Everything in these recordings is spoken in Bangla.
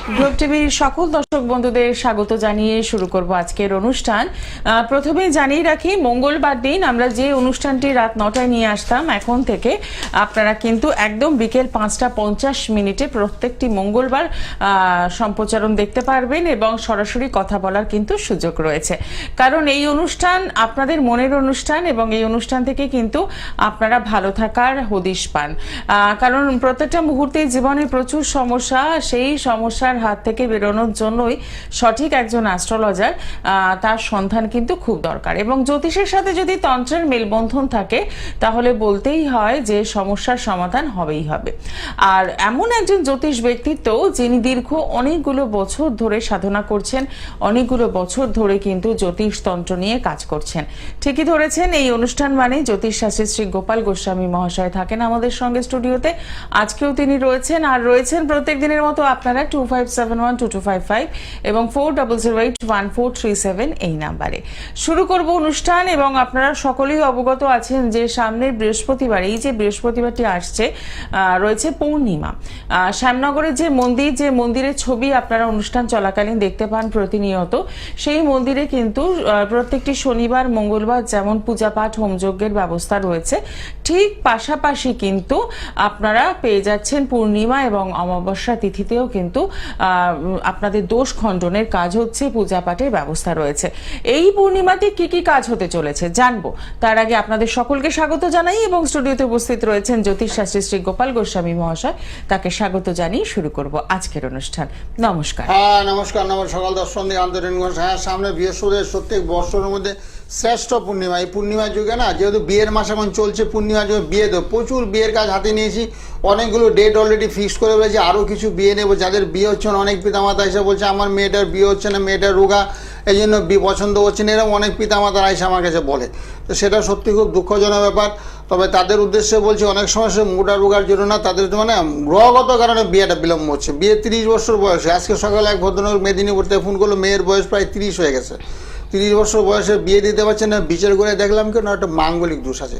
গ্লোব টিভির সকল দর্শক বন্ধুদের স্বাগত জানিয়ে শুরু করব আজকের অনুষ্ঠান। প্রথমেই জানিয়ে রাখি, মঙ্গলবার দিন আমরা যে অনুষ্ঠানটি রাত 9টায় নিয়ে আসতাম, এখন থেকে আপনারা কিন্তু একদম বিকেল 5:50 প্রত্যেকটি মঙ্গলবার সম্প্রচারণ দেখতে পারবেন এবং সরাসরি কথা বলার কিন্তু সুযোগ রয়েছে। কারণ এই অনুষ্ঠান আপনাদের মনের অনুষ্ঠান এবং এই অনুষ্ঠান থেকে কিন্তু আপনারা ভালো থাকার হদিশ পান। কারণ প্রত্যেকটা মুহূর্তে জীবনে প্রচুর সমস্যা, সেই সমস্যার হাত থেকে বেরোনোর জন্যই সঠিক একজন অ্যাস্ট্রোলজার তার সন্ধান কিন্তু খুব দরকার। এবং জ্যোতিষের সাথে যদি তন্ত্রের মেলবন্ধন থাকে তাহলে বলতেই হয় যে সমস্যার সমাধান হবেই হবে। আর এমন একজন জ্যোতিষ ব্যক্তিত্ব যিনি দীর্ঘ অনেকগুলো বছর ধরে সাধনা করছেন, অনেকগুলো বছর ধরে কিন্তু জ্যোতিষ তন্ত্র নিয়ে কাজ করছেন। ঠিকই ধরেছেন, এই অনুষ্ঠান মানে জ্যোতিষ শাস্ত্রী শ্রী গোপাল গোস্বামী মহাশয় থাকেন আমাদের সঙ্গে স্টুডিওতে। আজকেও তিনি রয়েছেন, আর রয়েছেন প্রত্যেক দিনের মতো আপনারা 25712255 এবং 40081437 এই নাম্বারে। শুরু করব অনুষ্ঠান। এবং আপনারা সকলেই অবগত আছেন যে সামনের বৃহস্পতিবার, এই যে বৃহস্পতিবারটি আসছে, রয়েছে পূর্ণিমা। শ্যামনগরের যে মন্দিরের ছবি আপনারা অনুষ্ঠান চলাকালীন দেখতে পান প্রতিনিয়ত, সেই মন্দিরে কিন্তু প্রত্যেকটি শনিবার মঙ্গলবার যেমন পূজা পাঠ হোমযজ্ঞের ব্যবস্থা রয়েছে, ঠিক পাশাপাশি কিন্তু আপনারা পেয়ে যাচ্ছেন পূর্ণিমা এবং অমাবস্যা তিথিতেও কিন্তু আপনাদের দোষ খণ্ডনের কাজ হচ্ছে, পূজা পাঠের ব্যবস্থা রয়েছে। এই পূর্ণিমাতে কি কি কাজ হতে চলেছে জানবো। তার আগে আপনাদের সকলকে স্বাগত জানাই এবং স্টুডিওতে উপস্থিত রয়েছেন জ্যোতিষ শাস্ত্রী শ্রী গোপাল গোস্বামী মহাশয়, তাকে স্বাগত জানিয়ে শুরু করব আজকের অনুষ্ঠান। নমস্কার। নমস্কার। সকাল দর্শন দিয়ে আন্তরিক সামনে বৃহস্পতির প্রত্যেক বর্ষের মধ্যে শ্রেষ্ঠ পূর্ণিমা। এই পূর্ণিমার যুগে না, যেহেতু বিয়ের মাস এখন চলছে, পূর্ণিমার যুগে বিয়ে দেবো, প্রচুর বিয়ের কাজ হাতে নিয়েছি, অনেকগুলো ডেট অলরেডি ফিক্স করে বলেছি আরও কিছু বিয়ে নেবো। যাদের বিয়ে হচ্ছে না, অনেক পিতামাতা এসে বলছে আমার মেয়েটার বিয়ে হচ্ছে না, মেয়েটার রোগা, এই জন্য পছন্দ হচ্ছে না, এরকম অনেক পিতামাতারা এসে আমার কাছে বলে। তো সেটা সত্যি খুব দুঃখজনক ব্যাপার। তবে তাদের উদ্দেশ্যে বলছি, অনেক সময় সে মোটা রোগার জন্য না, তাদের মানে গ্রহগত কারণে বিয়েটা বিলম্ব হচ্ছে। বিয়ে 30 বছর বয়সে, আজকে সকালে এক ভদ্রলোক মেদিনীপুর থেকে ফোন করলো, মেয়ের বয়স প্রায় 30 হয়ে গেছে, 30 বছর বয়সে বিয়ে দিতে পারছে না। বিচার করে দেখলাম কেন একটা মাঙ্গলিক দোষ আছে।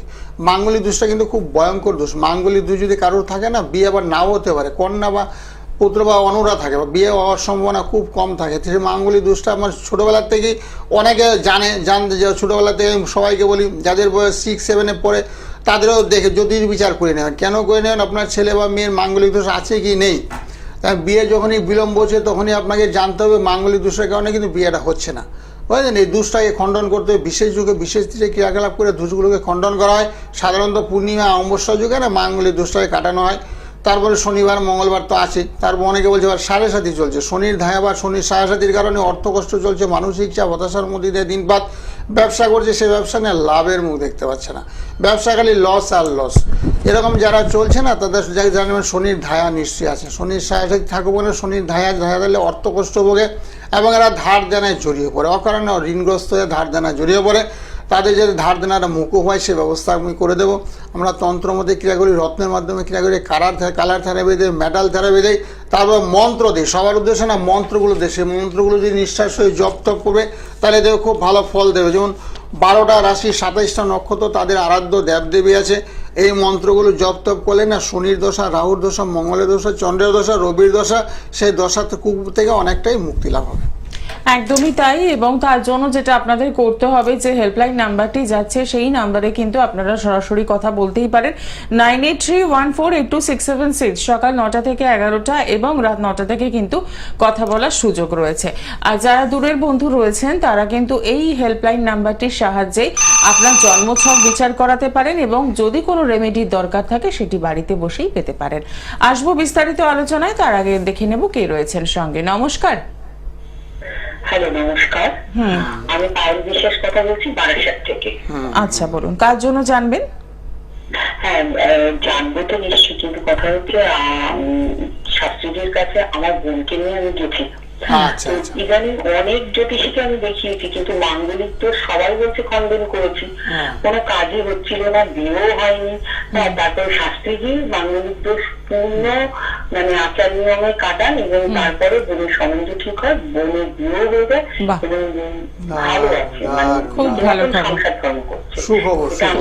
মাঙ্গলিক দোষটা কিন্তু খুব ভয়ঙ্কর দোষ। মাঙ্গলিক দোষ যদি কারোর থাকে না, বিয়ে আবার নাও হতে পারে, কন্যা বা পুত্র বা অনুরা থাকে, বা বিয়ে হওয়ার সম্ভাবনা খুব কম থাকে। সেই মাঙ্গলিক দোষটা আমার ছোটোবেলার থেকেই অনেকে জানতে যে ছোটোবেলা থেকে সবাইকে বলি, যাদের বয়স 6-7 পরে তাদেরও দেখে জ্যোতিষ বিচার করে নেবেন। কেন করে নেবেন? আপনার ছেলে বা মেয়ের মাঙ্গলিক দোষ আছে কি নেই। তাই বিয়ে যখনই বিলম্ব হচ্ছে তখনই আপনাকে জানতে হবে মাঙ্গলিক দোষের কারণে কিন্তু বিয়েটা হচ্ছে না। বুঝলেন? এই দোষটাকে খণ্ডন করতে হবে। বিশেষ যুগে বিশেষ দিনে ক্রিয়াকলাপ করে দোষগুলোকে খণ্ডন করা হয়। সাধারণত পূর্ণিমা অমাবস্যা যুগে না মাঙ্গলিক দোষটাকে কাটানো হয়। তারপরে শনিবার মঙ্গলবার তো আছে। তারপর অনেকে বলছে আবার সাড়ে সাথী চলছে, শনির ধায়া বা শনির সাড়ে সাথীর কারণে অর্থকষ্ট চলছে, মানসিক চাপ, হতাশার মধ্যে দিয়ে দিনপাত। ব্যবসা করছে, সে ব্যবসা নিয়ে লাভের মুখ দেখতে পাচ্ছে না, ব্যবসা খালি লস আর লস। এরকম যারা চলছে না, তাদের জানবেন শনির ধায়া নিশ্চয়ই আছে। শনির সাড়ে সাথী থাকবো বলে শনির ধায়া দিলে অর্থকষ্ট ভোগে এবং এরা ধার দেনায় জড়িয়ে পড়ে, অকারণে ঋণগ্রস্ত হয়ে ধার দেনায় জড়িয়ে পড়ে। তাদের যদি ধার দেনাটা মুকুব হয় সে ব্যবস্থা আমি করে দেবো। আমরা তন্ত্রের মধ্যে ক্রিয়া করি, রত্নের মাধ্যমে ক্রিয়া করি, কালার থেরাপি দিই, মেটাল থেরাপি দিই, তারপর মন্ত্র দিই। সবার উদ্দেশ্যে না, মন্ত্রগুলো দেয়, সেই মন্ত্রগুলো যদি নিঃশ্বাস হয়ে জপ টপ করবে তাহলে দেখবে খুব ভালো ফল দেবে। যেমন 12টা রাশি 27টা নক্ষত্র, তাদের আরাধ্য দেবদেবী আছে। এই মন্ত্রগুলো জপ টপ করলে না, শনির দশা, রাহুর দশা, মঙ্গলের দশা, চন্দ্রের দশা, রবির দশা, সেই দশা থেকে অনেকটাই মুক্তি লাভ হবে। একদমই তাই। এবং তার জন্য যেটা আপনাদের করতে হবে, যে হেল্পলাইন নাম্বারটি যাচ্ছে সেই নাম্বারে কিন্তু আপনারা সরাসরি কথা বলতেই পারেন। 9831482676। সকাল 9টা থেকে 11টা এবং রাত 9টা থেকে কিন্তু কথা বলার সুযোগ রয়েছে। আর যারা দূরের বন্ধু রয়েছেন তারা কিন্তু এই হেল্পলাইন নাম্বারটির সাহায্যে আপনার জন্মছক বিচার করাতে পারেন এবং যদি কোনো রেমেডির দরকার থাকে সেটি বাড়িতে বসেই পেতে পারেন। আসবো বিস্তারিত আলোচনায়, তার আগে দেখে নেব কে রয়েছেন সঙ্গে। নমস্কার। হ্যালো, নমস্কার। আমি পায়েল বিশ্বাস কথা বলছি বারাসাত থেকে। আচ্ছা, বলুন কার জন্য জানবেন? হ্যাঁ, জানবো তো নিশ্চয়ই, কিন্তু কথা হচ্ছে শাস্ত্রীদের কাছে আমার বোনকে নিয়ে আমি গেছি। ইদানিং অনেক জ্যোতিষীকে আমি দেখিয়েছি, কিন্তু মাঙ্গলিক দোষ সবাই বলছে খণ্ডন করেছি, কোনো কাজই হচ্ছিল না, বিয়েও হয়নি। তারপরে শাস্ত্রীজি মাঙ্গলিক দোষ পূর্ণ মানে আচার নিয়মে কাটান এবং তারপরে বোনের সম্বন্ধ ঠিক হয়, বোনের বিয়েও হয়ে যায় এবং ভালো আছে, খুব ভালো সংসার ধর্ম করছে।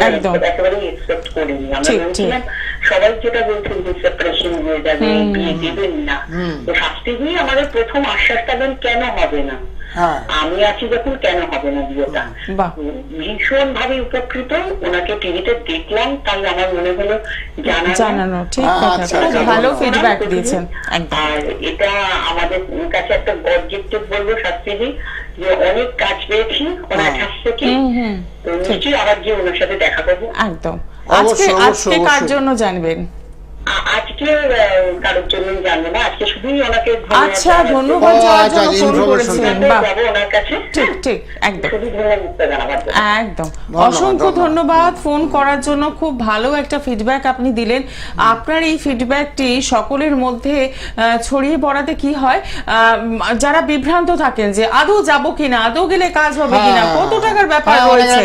একদম একেবারেই এক্সপেক্ট করিনি। আমরা বলছিলাম সবাই যেটা বলছেন যে সেপারেশন হয়ে যাবে, বিয়ে দেবেন না। তো শাস্ত্রী দিয়ে আমাদের প্রথম আশ্বাসটা দেন কেন হবে না, আমি আছি যখন কেন হবে না বিয়েটা। ভীষণ ভাবে উপকৃত, ওনাকে টিভিতে দেখলাম, তাই আমার মনে হলো জানানো। ঠিক কথা, খুব ভালো ফিডব্যাক দিয়েছেন। আর এটা আমাদের কাছে একটা গর্জিত বলবো শাস্ত্রীজি, যে অনেক কাজ পেয়েছি ওনার কাছ থেকে। তো নিশ্চয়ই আবার গিয়ে ওনার সাথে দেখা করবো। একদম। আজকে কার জন্য জানবেন? আজকে কারোর জন্য জানবো না, আজকে শুধুই ওনাকে আচ্ছা ধন্যবাদ যাওয়ার জন্য ফোন করেছিলেন। ওনার কাছে ঠিক ঠিক একদম একদম অসংখ্য ধন্যবাদ ধন্যবাদ ফোন করার জন্য। খুব ভালো একটা ফিডব্যাক আপনি দিলেন। আপনার এই ফিডব্যাকটি সকলের মধ্যে ছড়িয়ে পড়াতে কি হয়, যারা বিভ্রান্ত থাকেন যে আদৌ যাবো কিনা, আদৌ গেলে কাজ হবে কিনা, কত টাকার ব্যাপার রয়েছে,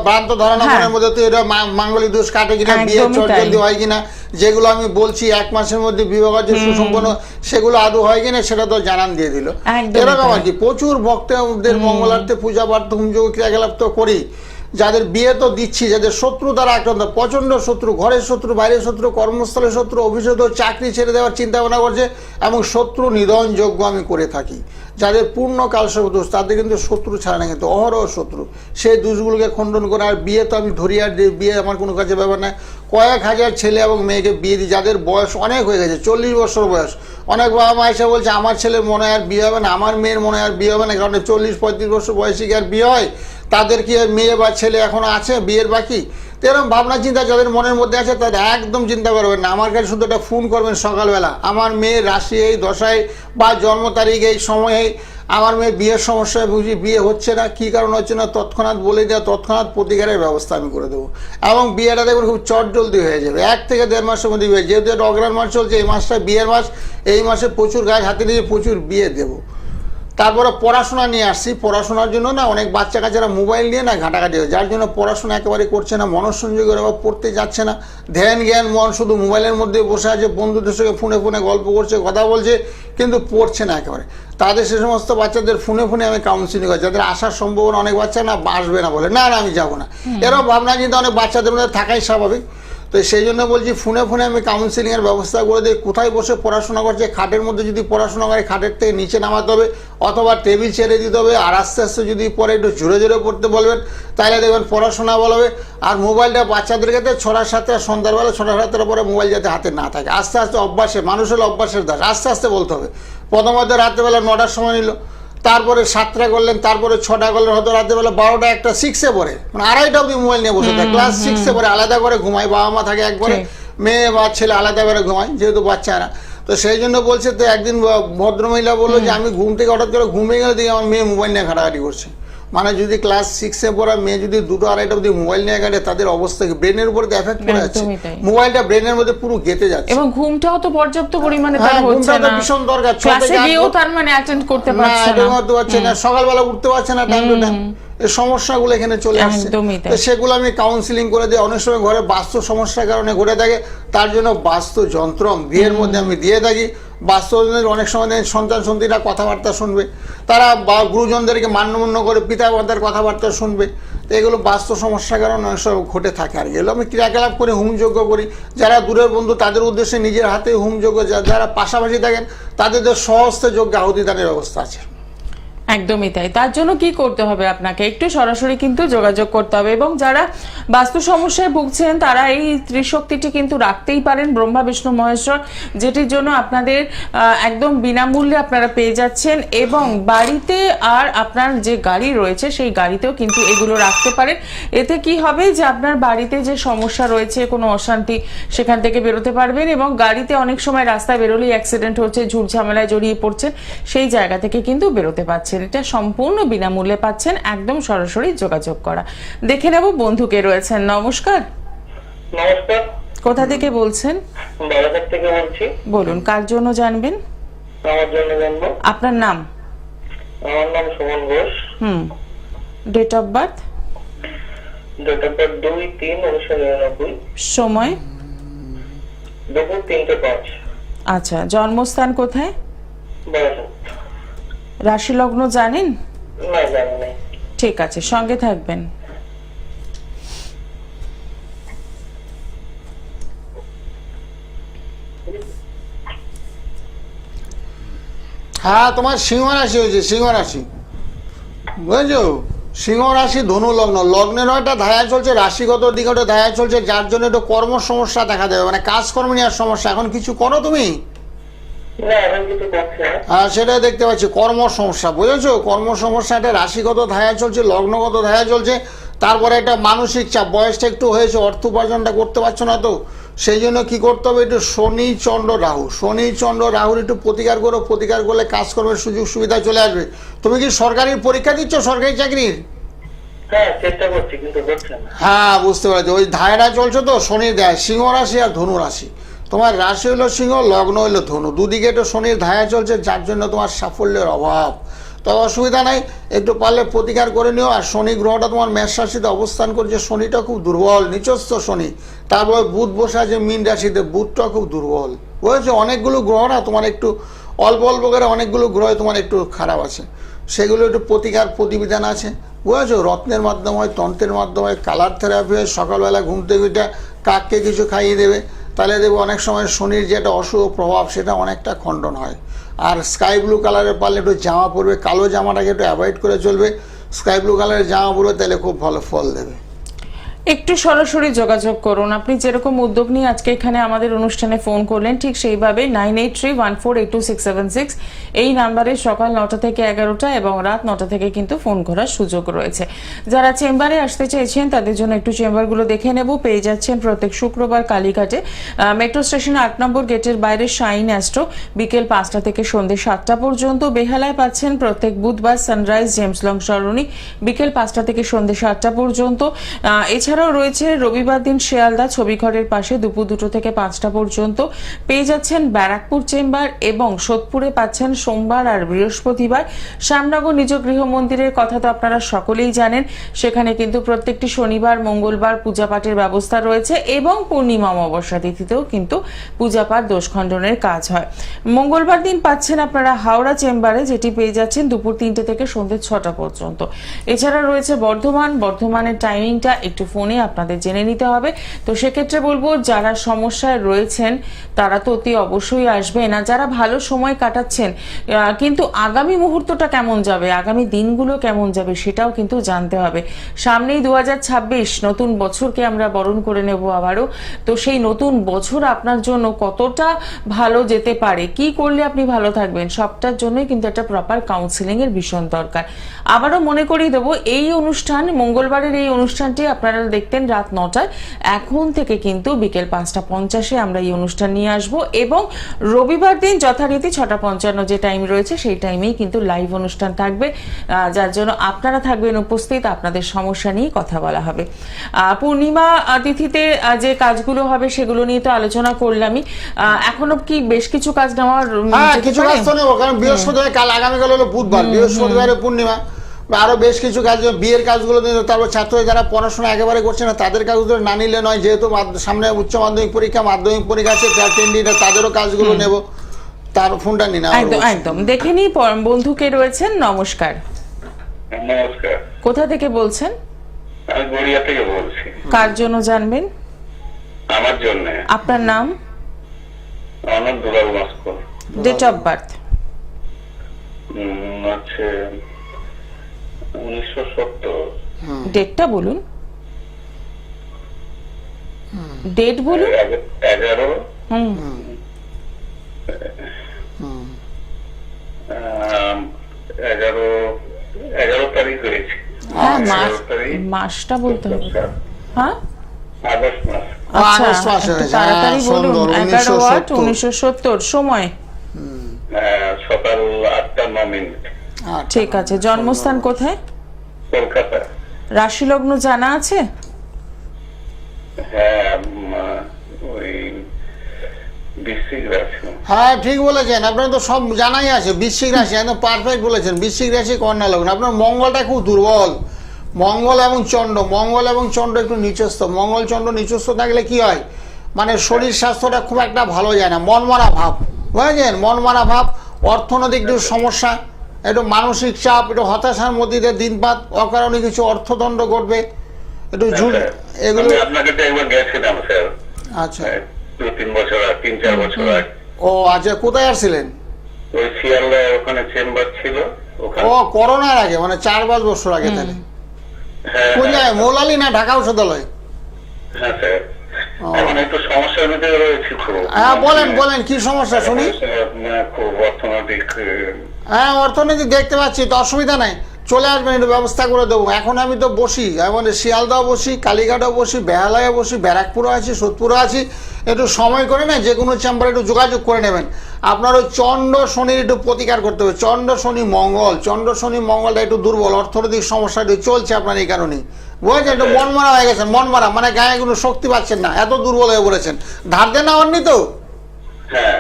ভ্রান্ত ধারণা মনের মধ্যে তো এটা মাঙ্গলিক দোষ কাটে কিনা, বিয়ে জলদি হয় কিনা, যেগুলো আমি বলছি 1 মাসের মধ্যে বিবাহ যে সুসম্পন্ন, সেগুলো আদৌ হয় কিনা সেটা তো জানান দিয়ে দিল। এরকম আর কি প্রচুর ভক্তদের মঙ্গলার্থে পূজা পাঠ হোমযজ্ঞ ক্রিয়াকলাপ তো করি। যাদের বিয়ে তো দিচ্ছি, যাদের শত্রু দ্বারা আক্রান্ত, প্রচন্ড শত্রু, ঘরের শত্রু, বাইরের শত্রু, কর্মস্থলের শত্রু, অফিসে তো চাকরি ছেড়ে দেওয়ার চিন্তা ভাবনা করছে, এবং শত্রু নিধন যজ্ঞ আমি করে থাকি। যাদের পূর্ণ কালসর্প দোষ, তাদের কিন্তু শত্রু ছাড়া না, কিন্তু অহরহ শত্রু, সেই দোষগুলোকে খণ্ডন করে। আর বিয়ে তো আমি ধরি আর বিয়ে আমার কোনো কাজে ব্যাপার না। কয়েক হাজার ছেলে এবং মেয়েকে বিয়ে দিই যাদের বয়স অনেক হয়ে গেছে, 40 বছর বয়স। অনেক বাবা মা এসে বলছে আমার ছেলের মনে হয় আর বিয়ে হবে না, আমার মেয়ের মনে হয় আর বিয়ে হবে না, কারণ 40-35 বছর বয়সে কি আর বিয়ে হয়? তাদের কি মেয়ে বা ছেলে এখনো আছে বিয়ের বাকি? তো এরকম ভাবনা চিন্তা যাদের মনের মধ্যে আছে তাদের একদম চিন্তা করবেন না। আমার কাছে শুধু একটা ফোন করবেন সকালবেলা, আমার মেয়ের রাশি এই দশায় বা জন্ম তারিখ এই সময়ে আমার মেয়ে বিয়ের সমস্যায় বুঝি বিয়ে হচ্ছে না, কী কারণ হচ্ছে না, তৎক্ষণাৎ বলে দেওয়া, তৎক্ষণাৎ প্রতিকারের ব্যবস্থা আমি করে দেবো। এবং বিয়েটা দেখবেন খুব চটজলদি হয়ে যাবে, 1 থেকে 1.5 মাসের মধ্যে বিয়ে। যেহেতু এটা অগ্রহায়ণ মাস চলছে, এই মাসটা বিয়ের মাস, এই মাসে প্রচুর কাজ হাতে নিয়ে প্রচুর বিয়ে দেবো। তারপরে পড়াশোনা নিয়ে আসছি। পড়াশোনার জন্য না অনেক বাচ্চা কাচ্চারা মোবাইল নিয়ে না ঘাটাঘাটি হয়, যার জন্য পড়াশোনা একেবারে করছে না, মনঃসংযোগের অভাব, পড়তে যাচ্ছে না, ধ্যান জ্ঞান মন শুধু মোবাইলের মধ্যে বসে আছে, বন্ধুদের সঙ্গে ফোনে ফোনে গল্প করছে, কথা বলছে, কিন্তু পড়ছে না একেবারে। তাদের সে সমস্ত বাচ্চাদের ফোনে ফোনে আমি কাউন্সিলিং করি, যাদের আসার সম্ভাবনা, অনেক বাচ্চা না আসবে না বলে, না আমি যাবো না, এরকম ভাবনা কিন্তু অনেক বাচ্চাদের মধ্যে থাকাই স্বাভাবিক। তো সেই জন্য বলছি ফোনে ফোনে আমি কাউন্সিলিংয়ের ব্যবস্থা করে দিই। কোথায় বসে পড়াশোনা করছে, খাটের মধ্যে যদি পড়াশোনা করে খাটের থেকে নিচে নামাতে হবে, অথবা টেবিল ছেড়ে দিতে হবে, আর আস্তে আস্তে যদি পরে একটু জোরে জোরে পড়তে বলবেন, তাহলে দেখবেন পড়াশোনা ভালো হবে। আর মোবাইলটা বাচ্চাদের ক্ষেত্রে 6টার সাথে সন্ধ্যাবেলা 6টার সাথে পরে মোবাইল যাতে হাতে না থাকে, আস্তে আস্তে অভ্যাসে, মানুষ হলো অভ্যাসের দাস, আস্তে আস্তে বলতে হবে। প্রথমত রাত্রেবেলা 9টার সময় নিল, তারপরে 7টা করলেন, তারপরে 6টা করলেন, হয়তো রাত্রেবেলা 12টা 1টা 6-এ পড়ে, মানে 2:30 অব্দি মোবাইল নিয়ে বসে থাকে, ক্লাস 6-এ পড়ে, আলাদা করে ঘুমায়, বাবা মা থাকে একবারে, মেয়ে বা ছেলে আলাদা করে ঘুমায়, যেহেতু বাচ্চারা। তো সেই জন্য বলছে, তো একদিন ভদ্রমহিলা বললো যে আমি ঘুম থেকে হঠাৎ করে ঘুমিয়ে গেলে দেখি আমার মেয়ে মোবাইল নিয়ে ঘাটাঘাটি করছে। মানে যদি ক্লাস 6-এ পড়া মেয়ে যদি 2টা 2:30 অব্দি মোবাইল নিয়ে ঘাটে, তাদের অবস্থা ব্রেনের উপরে এফেক্ট পড়ে যাচ্ছে, মোবাইলটা ব্রেনের মধ্যে পুরো গেঁথে যাচ্ছে। এবং ঘুমটাও তো পর্যাপ্ত পরিমাণে তার হচ্ছে না, ভীষণ দরকার, ক্লাসে গিয়েও তার মানে অ্যাটেন্ড করতে পারছে না, সকালবেলা উঠতে পারছে না টাইম টু টাইম। এই সমস্যাগুলো এখানে চলে আসছে, তো সেগুলো আমি কাউন্সিলিং করে দিই। অনেক সময় ঘরে বাস্তু সমস্যার কারণে ঘটে থাকে, তার জন্য বাস্তু যন্ত্র বিয়ের মধ্যে আমি দিয়ে থাকি। বাস্তু অনেক সময় সন্তান সন্তানরা কথাবার্তা শুনবে, তারা বা গুরুজনদেরকে মান্যমান্য করে পিতা মাতার কথাবার্তা শুনবে। তো এগুলো বাস্তু সমস্যার কারণে অনেক সময় ঘটে থাকে। আর এগুলো আমি ক্রিয়াকলাপ করি, হোমযজ্ঞ করি। যারা দূরের বন্ধু তাদের উদ্দেশ্যে নিজের হাতে হোমযজ্ঞ, যারা পাশাপাশি থাকেন তাদের সহস্তে যজ্ঞ আহুতি দানের ব্যবস্থা আছে। একদমই তাই। তার জন্য কি করতে হবে, আপনাকে একটু সরাসরি কিন্তু যোগাযোগ করতে হবে। এবং যারা বাস্তু সমস্যায় ভুগছেন তারা এই ত্রিশক্তিটি কিন্তু রাখতেই পারেন, ব্রহ্মা বিষ্ণু মহেশ্বর, যেটির জন্য আপনাদের একদম বিনামূল্যে আপনারা পেয়ে যাচ্ছেন। এবং বাড়িতে আর আপনার যে গাড়ি রয়েছে সেই গাড়িতেও কিন্তু এগুলো রাখতে পারেন। এতে কি হবে যে আপনার বাড়িতে যে সমস্যা রয়েছে, কোনো অশান্তি, সেখান থেকে বেরোতে পারবেন। এবং গাড়িতে অনেক সময় রাস্তায় বেরোলেই অ্যাক্সিডেন্ট হচ্ছে, ঝুট ঝামেলায় জড়িয়ে পড়ছেন, সেই জায়গা থেকে কিন্তু বেরোতে পারছেন। এটা সম্পূর্ণ বিনামূল্যে পাচ্ছেন, একদম সরাসরি যোগাযোগ করা। দেখে নেব বন্ধুকে রয়েছেন। নমস্কার। নমস্কার। কোথা থেকে বলছেন? বারাসাত থেকে বলছি। বলুন, কার জন্য জানবেন? আমার জন্য জানবো। আপনার নাম? আমার নাম Suman Ghosh. Date of birth? Date of birth 2-3-1999। সময়? দুপুর 3-5। আচ্ছা, জন্মস্থান কোথায়? বারাসাত। রাশি লগ্ন জানেন? না, জানি না। ঠিক আছে, সঙ্গে থাকবেন। হ্যাঁ, তোমার সিংহ রাশি হয়েছে, সিংহ রাশি, বুঝেছো? সিংহ রাশি, ধনু লগ্ন, লগ্নের একটা ধায়া চলছে, রাশিগত দিকে একটা ধায়া চলছে, যার জন্য একটু কর্ম সমস্যা দেখা দেবে, মানে কাজকর্ম নেওয়ার সমস্যা। এখন কিছু করো তুমি? হ্যাঁ, সেটাই দেখতে পাচ্ছি, কর্ম সমস্যা, বুঝেছো? কর্ম সমস্যা, একটা রাশিগত ধায়া চলছে, লগ্নগত ধায়া চলছে, তারপরে একটা মানসিক চাপ, বয়সটা একটু হয়েছে, অর্থ উপার্জনটা করতে পারছো না, তো সেই জন্য কি করতে হবে, একটু শনি চন্দ্র রাহু, শনি চন্দ্র রাহুর একটু প্রতিকার করো, প্রতিকার করলে কাজকর্মের সুযোগ সুবিধা চলে আসবে। তুমি কি সরকারি পরীক্ষা দিচ্ছ, সরকারি চাকরির? হ্যাঁ, বুঝতে পারছি, ওই ধায়রা চলছে তো শনির ধায়, সিংহ রাশি আর ধনু রাশি। তোমার রাশি হলো সিংহ, লগ্ন হলো ধনু, দুদিকে একটু শনির ধায়া চলছে, যার জন্য তোমার সাফল্যের অভাব। তবে অসুবিধা নাই, একটু পারলে প্রতিকার করে নিও। আর শনি গ্রহটা তোমার মেষ রাশিতে অবস্থান করছে, শনিটা খুব দুর্বল, নিচস্থ শনি। তারপর বুধ বসে আছে মীন রাশিতে, বুধটা খুব দুর্বল, বুঝেছো? অনেকগুলো গ্রহ না তোমার একটু অল্প অল্প করে অনেকগুলো গ্রহ তোমার একটু খারাপ আছে, সেগুলো একটু প্রতিকার প্রতিবিধান আছে, বুঝেছো? রত্নের মাধ্যমে হয়, তন্ত্রের মাধ্যমে হয়, কালার থেরাপি হয়, সকালবেলা ঘুম থেকে উঠে কাককে কিছু খাইয়ে দেবে, তাহলে দেখবো অনেক সময় শনির যে একটা অশুভ প্রভাব সেটা অনেকটা খণ্ডন হয়। আর স্কাই ব্লু কালারের পারলে একটু জামা পরবে, কালো জামাটাকে একটু অ্যাভয়েড করে চলবে, স্কাই ব্লু কালারের জামা পরবে, তাহলে খুব ভালো ফল দেবে। একটু সরাসরি যোগাযোগ করুন। আপনি যেরকম উদ্যোগ নিয়ে আজকে এখানে আমাদের অনুষ্ঠানে ফোন করলেন, ঠিক সেইভাবে 9831482676 এই নাম্বারে সকাল 9টা থেকে 11টা এবং রাত 9টা থেকে কিন্তু ফোন করার সুযোগ রয়েছে। যারা চেম্বারে আসতে চাইছেন তাদের জন্য একটু চেম্বারগুলো দেখে নেব। পেয়ে যাচ্ছেন প্রত্যেক শুক্রবার কালীঘাটে মেট্রো স্টেশনে 8 নম্বর গেটের বাইরে শাইন অ্যাস্ট্রো, বিকেল 5টা থেকে সন্ধ্যে 7টা পর্যন্ত। বেহালায় পাচ্ছেন প্রত্যেক বুধবার সানরাইজ জেমস লং সরণি, বিকেল 5টা থেকে সন্ধ্যে 7টা পর্যন্ত। এছাড়াও রয়েছে রবিবার দিন শিয়ালদা ছবিঘরের পাশে দুপুর 2টো থেকে 5টা পর্যন্ত। পেয়ে যাচ্ছেন ব্যারাকপুর চেম্বার এবং সোদপুরে পাচ্ছেন সোমবার আর বৃহস্পতিবার। শ্যামনগর নিজ গৃহ মন্দিরের কথা তো আপনারা সকলেই জানেন, সেখানে কিন্তু প্রত্যেকটি শনিবার মঙ্গলবার পূজা পাঠের ব্যবস্থা রয়েছে এবং পূর্ণিমা অমাবস্যা তিথিতেও কিন্তু পূজা পাঠ দোষ খণ্ডনের কাজ হয়। মঙ্গলবার দিন পাচ্ছেন আপনারা হাওড়া চেম্বারে, যেটি পেয়ে যাচ্ছেন দুপুর 3টে থেকে সন্ধ্যে 6টা পর্যন্ত। এছাড়া রয়েছে বর্ধমানের টাইমিংটা একটু ফোনে আপনাদের জেনে নিতে হবে। তো সেক্ষেত্রে বলবো, যারা সমস্যায় রয়েছেন তারা তো অতি অবশ্যই আসবেন, আর যারা ভালো সময় কাটাচ্ছেন কিন্তু আগামী মুহূর্তটা কেমন যাবে, আগামী দিনগুলো কেমন যাবে সেটাও কিন্তু জানতে হবে। সামনেই 2026 নতুন বছরকে আমরা বরণ করে নেব আবারও। তো সেই নতুন বছর আপনার জন্য কতটা ভালো যেতে পারে, কি করলে আপনি ভালো থাকবেন, সবটার জন্যই কিন্তু একটা প্রপার কাউন্সিলিং এর ভীষণ দরকার। আবারও মনে করিয়ে দেবো, এই অনুষ্ঠান মঙ্গলবারের এই অনুষ্ঠানটি আপনারা দেখতেন রাত 9টায়, এখন থেকে কিন্তু বিকেল 5:50 আমরা এই অনুষ্ঠান নিয়ে আসব এবং রবিবার দিন যথারীতি 6:55 যে টাইম রয়েছে সেই টাইমেই কিন্তু লাইভ অনুষ্ঠান থাকবে, যার জন্য আপনারা থাকবেন উপস্থিত, আপনাদের সমস্যা নিয়ে কথা বলা হবে। পূর্ণিমা তিথিতে যে কাজগুলো হবে সেগুলো নিয়ে তো আলোচনা করলামই। এখনো কি বেশ কিছু কাজ নেওয়ার কিছু কাজ তো নেবো, কারণ বৃহস্পতিবার কাল, আগামীকাল হলো বুধবার, বৃহস্পতিবারে পূর্ণিমা, আরো বেশ কিছু কাজ, বিয়ের কাজগুলো নিয়ে, তারপর ছাত্ররা যারা পড়াশোনা একেবারে করছে না তাদের কাজগুলো না নিলে নয়, যেহেতু সামনে উচ্চ মাধ্যমিক পরীক্ষা, মাধ্যমিক পরীক্ষা আছে, তাদেরও কাজগুলো নেব। তার ফোনটা নিন, একদম একদম দেখে নিই বন্ধুকে রয়েছেন। নমস্কার। নমস্কার। কোথা থেকে বলছেন? আমি গড়িয়া থেকে বলছি। কার জন্য জানবেন? আমার জন্য। আপনার নাম? Ananta Dulal Maskar. Date of birth? আছে 1970। ডেটটা বলুন, ডেট বলুন। 11 তারিখ হয়েছে। হ্যাঁ, মাসটা বলতে হবে। হ্যাঁ, আগস্ট মাস। আচ্ছা, তাড়াতাড়ি বলুন। 11/8/1970। সময়? সকাল 8:09। ঠিক আছে। জন্মস্থান কোথায়? কলকাতা। রাশি লগ্ন জানা আছে? হ্যাঁ, ওই বৃশ্চিক রাশি। হ্যাঁ, ঠিক বলেছেন, আপনার তো সব জানাই আছে। বৃশ্চিক রাশি একদম পারফেক্ট বলেছেন। বৃশ্চিক রাশি, কন্যা লগ্ন। আপনার মঙ্গলটা খুব দুর্বল, মঙ্গল এবং চন্দ্র একটু নিচস্থ। মঙ্গল চন্দ্র নিচস্থ থাকলে কি হয়, মানে শরীর স্বাস্থ্যটা খুব একটা ভালো যায় না, মনমারা ভাব, বুঝেছেন? মনমারা ভাব, অর্থনৈতিক একটু সমস্যা, একটু মানসিক চাপ, একটু হতাশার মধ্যে দিয়ে দিনপাত, অকারণে কিছু অর্থদণ্ড ঘটবে, একটু এগুলো। আপনাকে তো একবার গেছিলাম স্যার। আচ্ছা, 2-3 বছর আগে, 3-4 বছর আগে। ও আচ্ছা, কোথায় আসছিলেন? ওই শিয়ালদা ওখানে চেম্বার ছিল ওখানে। ও করোনার আগে, মানে 4-5 বছর আগে তাহলে। হ্যাঁ কোন জায়গায়, মৌলালি না ঢাকা ঔষধালয়? হ্যাঁ স্যার, এখন একটু সমস্যার ভিতরে রয়েছে খুব। হ্যাঁ বলেন বলেন, কি সমস্যা শুনি। খুব অর্থনৈতিক। হ্যাঁ অর্থনীতি দেখতে পাচ্ছি, তো অসুবিধা নাই, চলে আসবেন, একটু ব্যবস্থা করে দেবো। এখন আমি তো বসি, মানে শিয়ালদাও বসি, কালীঘাটও বসি, বেহালায় বসি, ব্যারাকপুরও আছি, সোদপুরও আছি। একটু সময় করে না যে কোনো চেম্বারে একটু যোগাযোগ করে নেবেন। আপনার ওই চন্ড শনির একটু প্রতিকার করতে হবে। চন্ড শনি মঙ্গলটা একটু দুর্বল, অর্থনৈতিক সমস্যা একটু চলছে আপনার এই কারণেই, বুঝেছেন? একটু মন মারা হয়ে গেছেন, মন মারা মানে গায়ে কোনো শক্তি পাচ্ছেন না, এত দুর্বল হয়ে পড়েছেন। ধার দেন না অন্যি তো? হ্যাঁ।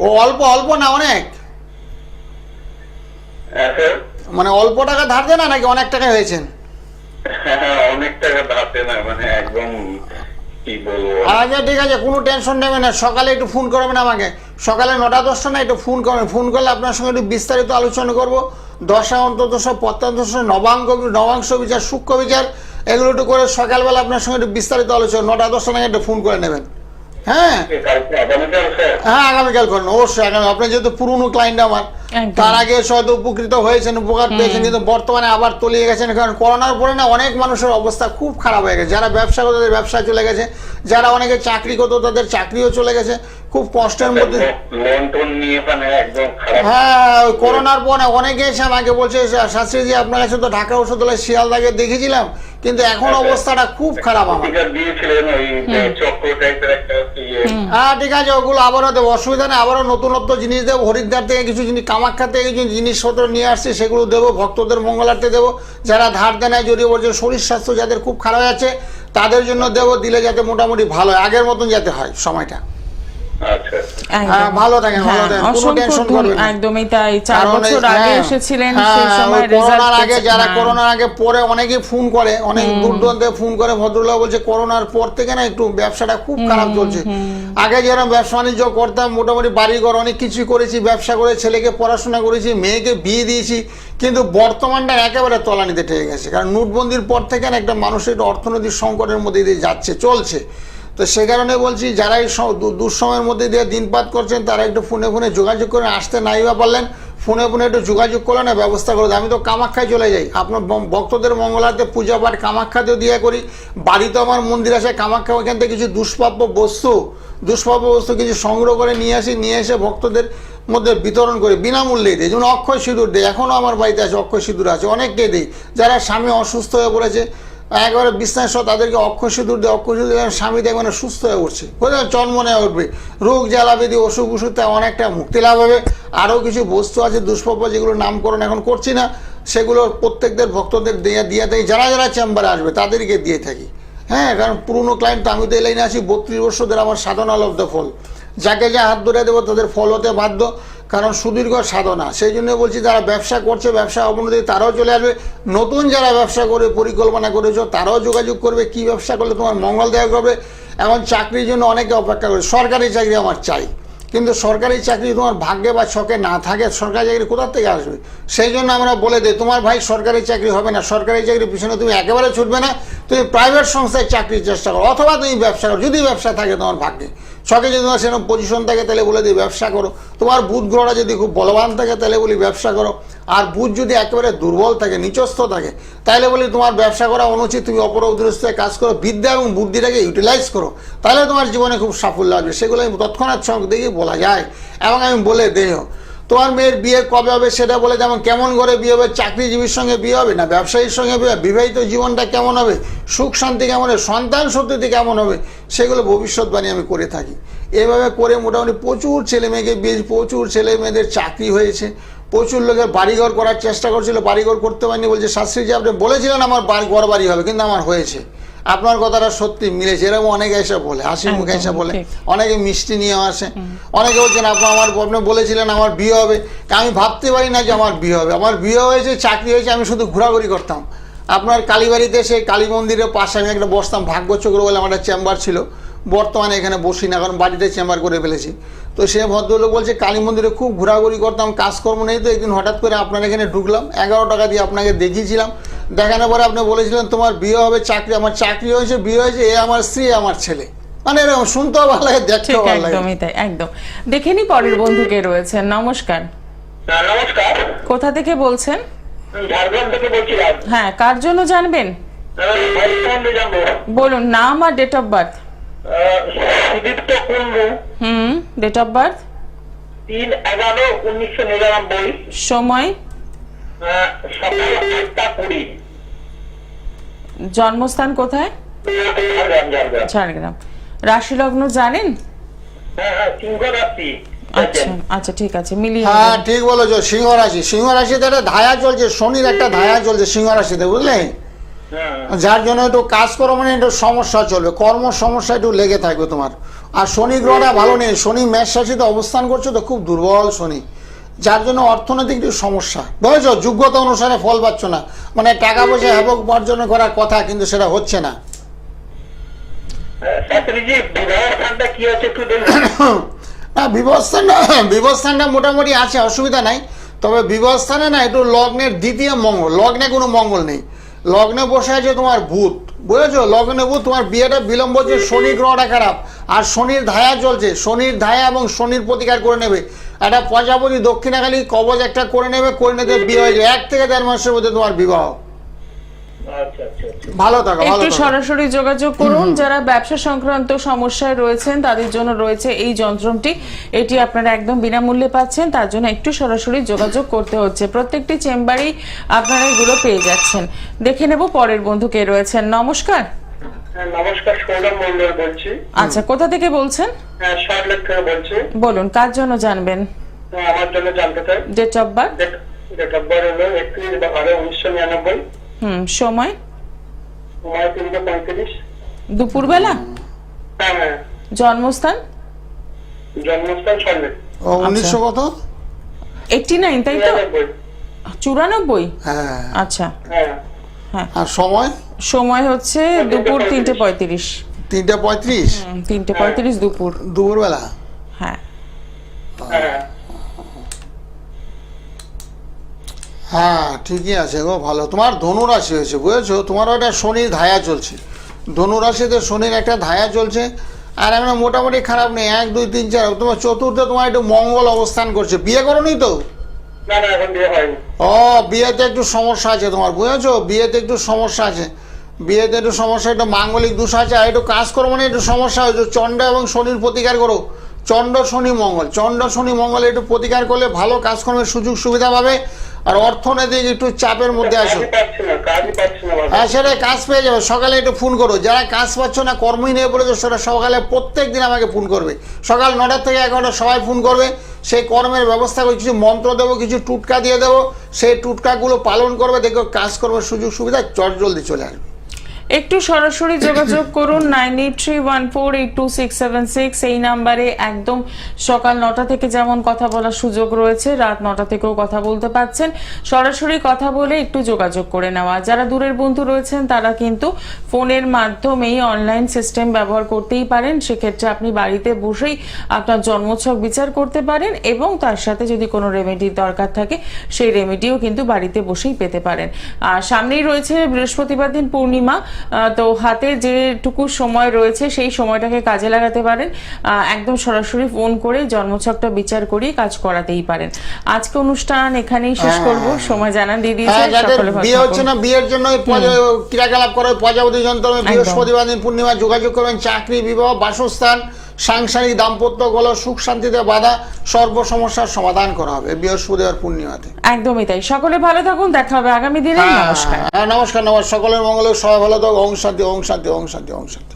ও অল্প অল্প না অনেক? হ্যাঁ স্যার। মানে অল্প টাকা ধার দেন না নাকি অনেক টাকা হয়েছেন? হ্যাঁ অনেক টাকা ধার দেনা, মানে একদম কি বলবো। আচ্ছা ঠিক আছে, কোনো টেনশন নেবেন না, সকালে একটু ফোন করবেন আমাকে, সকালে 9টা-10টা না একটু ফোন করবেন। ফোন করলে আপনার সঙ্গে একটু বিস্তারিত আলোচনা করবো। দশা অন্তর্দশা, পত্যান্তদশা, নবাংশ বিচার, সূক্ষ্ম বিচার, এগুলো একটু করে সকালবেলা আপনার সঙ্গে একটু বিস্তারিত আলোচনা 9টা-10টা নাকি একটু ফোন করে নেবেন। হ্যাঁ হ্যাঁ আগামীকাল করেন অবশ্যই, আগামী। আপনি যেহেতু পুরনো ক্লায়েন্ট আমার, তার আগে হয়তো উপকৃত হয়েছেন, উপকার পেয়েছেন, কিন্তু বর্তমানে আবার তলিয়ে গেছেন। কারণ করোনার পরে না অনেক মানুষের অবস্থা খুব খারাপ হয়ে গেছে। যারা ব্যবসা করতো তাদের ব্যবসা চলে গেছে, যারা অনেকে চাকরি করতো তাদের চাকরিও চলে গেছে, খুব কষ্টের মধ্যে। হ্যাঁ ওই করোনার পরে অনেকে এসে আমাকে বলছে, শাস্ত্রীজি আপনার কাছে তো ঢাকা ঔষধালয় শিয়ালদাকে দেখেছিলাম, কিন্তু এখন অবস্থাটা খুব খারাপ আমার। হ্যাঁ ঠিক আছে, ওগুলো আবারও দেবো, অসুবিধা নেই। আবারও নতুনত্ব জিনিস দেবো, হরিদ্বার থেকে কিছু জিনিস, কামাখ্যা থেকে কিছু জিনিসপত্র নিয়ে আসছি, সেগুলো দেবো, ভক্তদের মঙ্গলার্থে দেবো। যারা ধার দেনায় জড়িয়ে পড়ছে, শরীর স্বাস্থ্য যাদের খুব খারাপ আছে তাদের জন্য দেবো, দিলে যাতে মোটামুটি ভালো হয়, আগের মতন যাতে হয় সময়টা। ভালো থাকেন, ভালো থাকেন, কোনো টেনশন করবেন না। একদমই তাই। 4 বছর আগে এসেছিলেন, সেই সময় করোনার আগে, যারা করোনার আগে পরে অনেকেই ফোন করে, অনেক দূর দূরান্তে ফোন করে, ভদ্রলোক বলছে করোনার পর থেকে না একটু ব্যবসাটা খুব খারাপ চলছে। আগে যারা ব্যবসা বাণিজ্য করতাম, মোটামুটি বাড়িঘর অনেক কিছু করেছি, ব্যবসা করে ছেলেকে পড়াশোনা করেছি, মেয়েকে বিয়ে দিয়েছি, কিন্তু বর্তমানটা একেবারে তলানিতে ঠেকে গেছে। কারণ নোটবন্দির পর থেকে না একটা মানুষের অর্থনৈতিক সংকটের মধ্যে দিয়ে যাচ্ছে, চলছে। তো সে কারণে বলছি, যারা এই দুঃসময়ের মধ্যে দিয়ে দিনপাত করছেন তারা একটু ফোনে ফোনে যোগাযোগ করে, আসতে নাই বা পারলেন ফোনে ফোনে একটু যোগাযোগ করলে না ব্যবস্থা করে দেয়। আমি তো কামাখ্যায় চলে যাই, আপনার ভক্তদের মঙ্গলাতে পূজা পাঠ কামাখ্যাতেও দিয়ে করি, বাড়িতে আমার মন্দির আছে কামাখ্যা, ওইখান থেকে কিছু দুষ্প্রাপ্য বস্তু কিছু সংগ্রহ করে নিয়ে আসি, নিয়ে এসে ভক্তদের মধ্যে বিতরণ করে বিনামূল্যেই দিই। যেমন অক্ষয় সিঁদুর দিই, এখনও আমার বাড়িতে আছে অক্ষয় সিঁদুর আছে, অনেককেই দিই। যারা স্বামী অসুস্থ হয়ে পড়েছে একেবারে বিছনায় সহ তাদেরকে অক্ষয় সিঁদুর দিয়ে, অক্ষয় সিঁদুর দিয়ে স্বামী দেখবেন সুস্থ হয়ে উঠছে, বুঝলেন, চনমনে উঠবে, রোগ জ্বালা ব্যাধি অসুখ বিসুখতে অনেকটা মুক্তি লাভ হবে। আরও কিছু বস্তু আছে দুষ্প্রাপ্য, যেগুলো নামকরণ এখন করছি না, সেগুলো প্রত্যেকদের ভক্তদের দিয়ে থাকি, যারা যারা চেম্বারে আসবে তাদেরকে দিয়ে থাকি। হ্যাঁ, কারণ পুরনো ক্লায়েন্ট, আমি তো এই লাইনে আছি 32 বছরদের, আমার সাধনা লব্ধ ফল, যাকে যা হাত ধরে দেবো তাদের ফল হতে বাধ্য, কারণ সুদীর্ঘ সাধনা। সেই জন্য বলছি, যারা ব্যবসা করছে, ব্যবসা অবনতি তারাও চলে আসবে, নতুন যারা ব্যবসা করে পরিকল্পনা করেছো তারাও যোগাযোগ করবে, কি ব্যবসা করলে তোমার মঙ্গলদায়ক হবে। এখন চাকরির জন্য অনেকে অপেক্ষা করে, সরকারি চাকরি আমার চাই, কিন্তু সরকারি চাকরি তোমার ভাগ্যে বা ছকে না থাকে, সরকারি চাকরি কোথা থেকে আসবে? সেই জন্য আমরা বলে দিই, তোমার ভাই সরকারি চাকরি হবে না, সরকারি চাকরির পিছনে তুমি একেবারে ছুটবে না, তুমি প্রাইভেট সংস্থায় চাকরির চেষ্টা করো, অথবা তুমি ব্যবসা করো, যদি ব্যবসা থাকে তোমার ভাগ্যে, ছকে যদি তোমার সেরকম পজিশন থাকে তাহলে বলে দিই ব্যবসা করো। তোমার বুধ গ্রহটা যদি খুব বলবান থাকে তাহলে বলি ব্যবসা করো, আর বুধ যদি একেবারে দুর্বল থাকে, নিচস্থ থাকে, তাহলে বলি তোমার ব্যবসা করা অনুচিত, তুমি অপরদৃষ্টে কাজ করো, বিদ্যা এবং বুদ্ধিটাকে ইউটিলাইজ করো, তাহলে তোমার জীবনে খুব সাফল্য আসবে। সেগুলো আমি তৎক্ষণাৎ সঙ্গ দেখে বলা যায়, এবং আমি বলে দেও। তোমার মেয়ের বিয়ে কবে হবে সেটা বলে, যেমন কেমন করে বিয়ে হবে, চাকরিজীবীর সঙ্গে বিয়ে হবে না ব্যবসায়ীর সঙ্গে বিয়ে, বিবাহিত জীবনটা কেমন হবে, সুখ শান্তি কেমন হবে, সন্তান সন্ততি কেমন হবে, সেগুলো ভবিষ্যৎবাণী আমি করে থাকি। এভাবে করে মোটামুটি প্রচুর ছেলে মেয়েকে বিয়ে, প্রচুর ছেলে মেয়েদের চাকরি হয়েছে, প্রচুর লোকের বাড়িঘর করার চেষ্টা করছিল, বাড়িঘর করতে পারেনি, বলছে শাস্ত্রীজি আপনি বলেছিলেন আমার ঘর বাড়ি হবে, কিন্তু আমার হয়েছে, আপনার কথাটা সত্যি মিলেছে। এরকম অনেকে এসে বলে, হাসি মুখে এসে বলে, অনেকে মিষ্টি নিয়ে আসে, অনেকে বলছেন আপনি বলেছিলেন আমার বিয়ে হবে, আমি ভাবতে পারি না যে আমার বিয়ে হবে, আমার বিয়ে হয়েছে, চাকরি হয়েছে, আমি শুধু ঘোরাঘুরি করতাম। আপনার কালীবাড়িতে সেই কালী মন্দিরের পাশে আমি একটা বসতাম, ভাগ্যচক্র বলে আমার একটা চেম্বার ছিল, বর্তমানে এখানে বসি না, কারণ বাড়িতে চেম্বার করে ফেলেছি। তো সে ভদ্রলোক বলছে কালী মন্দিরে খুব ঘোরাঘুরি করতাম, কাজকর্ম নেই, তো একদিন হঠাৎ করে আপনার এখানে ঢুকলাম, 11 টাকা দিয়ে আপনাকে দেখিয়েছিলাম, দেখানোর পরে আপনি বলেছিলেন তোমার বিয়ে হবে, চাকরি, আমার চাকরি হয়েছে, বিয়ে হয়েছে, এ আমার স্ত্রী, আমার ছেলে, মানে এরকম শুনতেও ভালো লাগে, দেখতেও ভালো লাগে। একদমই তাই, একদম। দেখে নি পরের বন্ধু কে রয়েছেন। নমস্কার। নমস্কার, কোথা থেকে বলছেন? ঝাড়গ্রাম থেকে বলছিলাম। হ্যাঁ, কার জন্য জানবেন জানবো বলুন, নাম আর date of birth. Sudipta Kundu, date of birth, 3/11/1999, সময়, সকাল 8টা 20, জন্মস্থান কোথায়? ঝাড়গ্রাম। ঝাড়গ্রাম। রাশি লগ্ন জানেন? হ্যাঁ, সিংহ রাশি। আচ্ছা আচ্ছা, ঠিক আছে, মিলিয়ে হ্যাঁ নেবেন। ঠিক বলেছো, সিংহ রাশি। সিংহ রাশিতে একটা ধায়া চলছে, শনির একটা ধায়া চলছে সিংহ রাশিতে, বুঝলে? হ্যাঁ, যার জন্য একটু কাজ করো মানে একটু সমস্যা চলবে, কর্ম সমস্যা একটু লেগে থাকবে তোমার। আর শনি গ্রহটা ভালো নেই, শনি মেষ রাশিতে অবস্থান করছে তো, খুব দুর্বল শনি, যার জন্য অর্থনৈতিক একটু সমস্যা, বুঝেছো? যোগ্যতা অনুসারে ফল পাচ্ছ না, মানে টাকা পয়সা হ্যাবক উপার্জন করার কথা কিন্তু সেটা হচ্ছে না। শাস্ত্রীজি, বিবাহ স্থানটা কি আছে একটু দেখুন। না, বিবস্থানটা মোটামুটি আছে, অসুবিধা নাই। তবে বিবস্থানে না একটু লগ্নের দ্বিতীয় মঙ্গল, লগ্নে কোনো মঙ্গল নেই, লগ্নে বসে আছে তোমার ভূত, বুঝেছো? লগ্নে ভূত, তোমার বিয়েটা বিলম্ব হচ্ছে, শনি গ্রহটা খারাপ, আর শনির ধায়া চলছে, শনির ধায়া এবং শনির প্রতিকার করে নেবে। একটা প্রজাপতি দক্ষিণাকালী কবচ একটা করে নেবে, করে নিতে বিয়ে হয়ে যায়, 1 থেকে 1.5 মাসের মধ্যে তোমার বিবাহ। আচ্ছা আচ্ছা আচ্ছা। ভালো থাকো, ভালো একটু থাকো। সরাসরি যোগাযোগ করুন। যারা ব্যবসা সংক্রান্ত সমস্যায় রয়েছেন তাদের জন্য রয়েছে এই যন্ত্রটি, এটি আপনারা একদম বিনামূল্যে পাচ্ছেন, তার জন্য একটু সরাসরি যোগাযোগ করতে হচ্ছে। প্রত্যেকটি চেম্বারেই আপনারা এগুলো পেয়ে যাচ্ছেন। দেখে নেব পরের বন্ধু কে রয়েছেন। নমস্কার। হ্যাঁ, নমস্কার, সৌরভ মন্ডল বলছি। আচ্ছা, কোথা থেকে বলছেন? হ্যাঁ, সল্টলেক থেকে বলছি। বলুন, কার জন্য জানবেন? হ্যাঁ, আমার জন্য জানতে চাই। Date of birth, date of birth হলো 31/12/1999, সময়, সময় 3:35। দুপুরবেলা, হ্যাঁ হ্যাঁ, জন্মস্থান, জন্মস্থান সল্টলেক। ও 1900 কত? 89, তাই তো? 93। 94। হ্যাঁ। আচ্ছা, হ্যাঁ, আর সময়? সময় হচ্ছে দুপুর 3:35। 3:35 3:35 দুপুর, দুপুরবেলা। হ্যাঁ। হ্যাঁ। হ্যাঁ ঠিকই আছে গো, ভালো। তোমার ধনুরাশি হয়েছে, বুঝেছো? তোমারও একটা শনির ধায়া চলছে, ধনুরাশিতে শনির একটা ধায়া চলছে। আর আমরা মোটামুটি খারাপ নেই, 1 2 3 4, তোমার চতুর্থে তোমার একটু মঙ্গল অবস্থান করছে। বিয়ে করোনি তো? না না, এখন বিয়ে হয়নি। ও, বিয়েতে একটু সমস্যা আছে তোমার, বুঝেছো? বিয়েতে একটু সমস্যা আছে, বিয়েতে একটু সমস্যা, একটু মাঙ্গলিক দোষ আছে। আর একটু কাজ করো মানে একটু সমস্যা হয়েছে, চন্ড এবং শনির প্রতিকার করো, চন্ড শনি মঙ্গল, চন্ড শনি মঙ্গল একটু প্রতিকার করলে ভালো কাজকর্মের সুযোগ সুবিধা পাবে। আর অর্থনৈতিক একটু চাপের মধ্যে আসো। কাজই পাচ্ছি না বাবা। হ্যাঁ, সেটা কাজ পেয়ে যাবে, সকালে একটু ফোন করো। যারা কাজ পাচ্ছ না, কর্মই নিয়ে পড়েছো, সেটা সকালে প্রত্যেক দিন আমাকে ফোন করবে, সকাল 9টা থেকে 11টা সবাই ফোন করবে। সেই কর্মের ব্যবস্থা করে কিছু মন্ত্র দেবো, কিছু টুটকা দিয়ে দেবো, সেই টুটকাগুলো পালন করবে, দেখো কাজকর্মের সুযোগ সুবিধা জলদি চলে আসবে। একটু সরাসরি যোগাযোগ করুন 9831482676 এই নাম্বারে। একদম সকাল 9টা থেকে যেমন কথা বলার সুযোগ রয়েছে, রাত 9টা থেকেও কথা বলতে পারছেন। সরাসরি কথা বলে একটু যোগাযোগ করে নেওয়া। যারা দূরের বন্ধু রয়েছেন তারা কিন্তু ফোনের মাধ্যমেই অনলাইন সিস্টেম ব্যবহার করতেই পারেন। সেক্ষেত্রে আপনি বাড়িতে বসেই আপনার জন্মছক বিচার করতে পারেন, এবং তার সাথে যদি কোনো রেমেডির দরকার থাকে সেই রেমেডিও কিন্তু বাড়িতে বসেই পেতে পারেন। আর সামনেই রয়েছে বৃহস্পতিবার দিন পূর্ণিমা, তো হাতে যেটুকু সময় রয়েছে সেই সময়টাকে কাজে লাগাতে পারেন। একদম সরাসরি ফোন করে জন্মছকটা বিচার করিয়ে কাজ করাতেই পারেন। আজকে অনুষ্ঠান এখানেই শেষ করব, সময় জানান দিয়ে দিয়েছে। হ্যাঁ, যাদের সকলে ভালো বিয়ে হচ্ছে থাকুন। না, বিয়ের জন্য ক্রিয়াকলাপ করো, প্রজাপতি যন্ত্র, বৃহস্পতিবার দিন পূর্ণিমা যোগাযোগ করবেন। চাকরি, বিবাহ, বাসস্থান, সাংসারিক দাম্পত্য গল, সুখ শান্তিতে বাধা, সর্ব সমস্যার সমাধান করা হবে বৃহস্পতিবার পূর্ণিমাতে। একদমই তাই। সকলে ভালো থাকুন, দেখা হবে আগামী দিনে। নমস্কার। নমস্কার, নমস্কার। সকলের মঙ্গল, সবাই ভালো থাকুক। ওম শান্তি, ওম শান্তি, ওম শান্তি, ওম শান্তি।